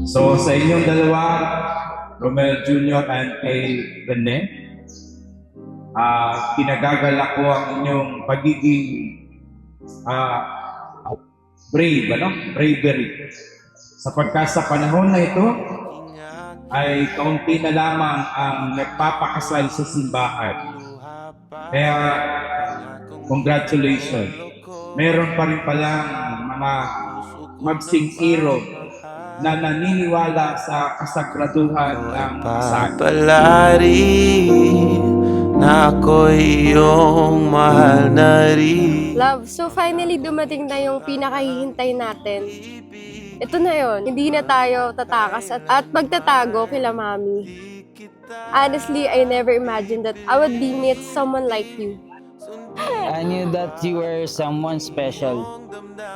So sa inyong dalawa, Romel Jr. and kay Rene, pinagagalak ko ang inyong pagiging brave, bravery. Sapagkat sa panahon na ito, ay kaunti na lamang ang nagpapakasal sa simbahan. Kaya, congratulations. Meron pa rin palang mga magsing-iro na naniniwala sa kasagraduhan ng kasal. Papalari na ako'y iyong mahal na rin. Love, so finally dumating na yung pinakahihintay natin. Ito na yon, hindi na tayo tatakas at magtatago kila mami. Honestly, I never imagined that I would be meet someone like you. I knew that you were someone special.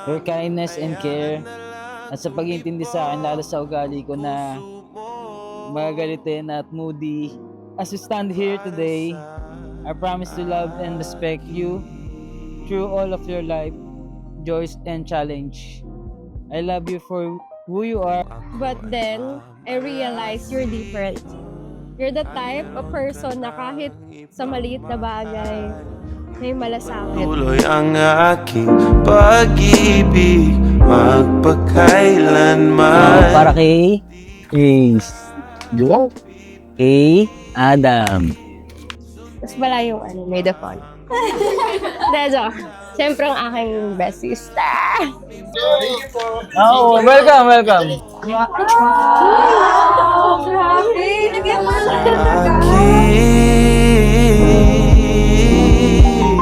Your kindness and care at sa pag-intindi sa akin, lalo sa ugali ko na magagalitin at moody. As we stand here today, I promise to love and respect you through all of your life, joys and challenge. I love you for who you are. But then, I realized you're different. You're the type of person na kahit sa maliit na bagay, may malasakit. Tuloy ang aking pag-ibig magpakailanman. Para kay Ace. Kay Adam. Mas wala yung made of fun. Dejo, siyempre ang aking best sister. Oh, welcome.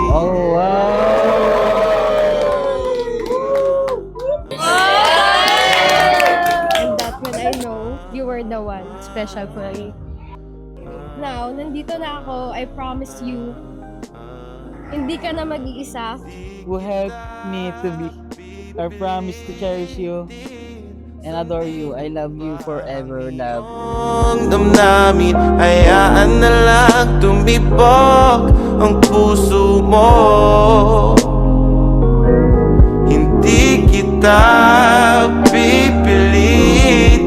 Oh, And that's when I know you were the one special for me. Now, nandito na ako, I promise you, hindi ka na mag-iisa. who helped me to be. I promise to cherish you and adore you. I love you forever, love. Ang damdamin, hayaan na lang tumibok ang puso mo. Hindi kita pipilitin,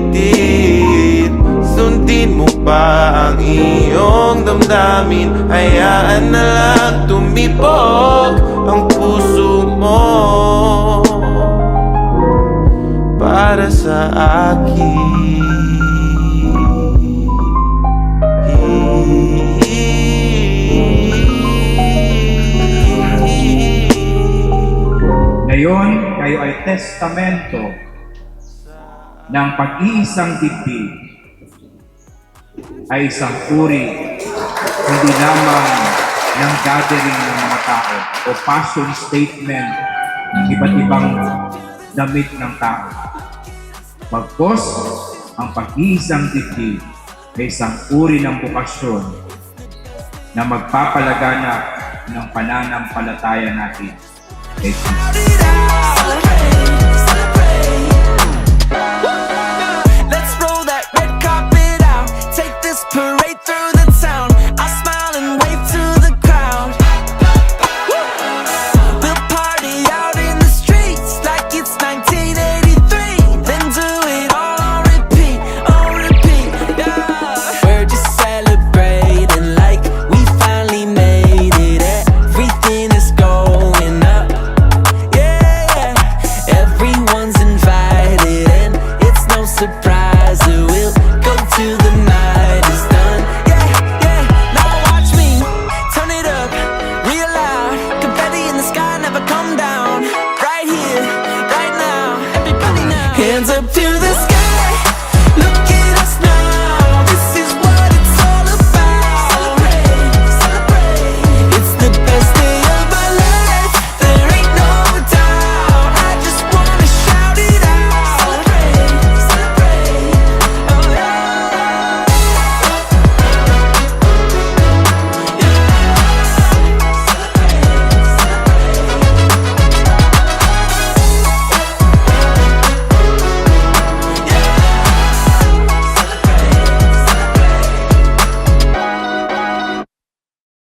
sundin mo pa ang iyong damdamin. Hayaan na lang tumibok ang puso mo para sa akin. Ngayon, kayo ay testamento ng pag-iisang dibdib ay isang uri, hindi lamang ng gathering ng mga tao o passion statement ng iba't ibang damit ng tao. Bagkus, ang pag-iisang dibdib ay isang uri ng bukasyon na magpapalaganap ng pananampalataya natin. Let's roll that red carpet out. Take this parade through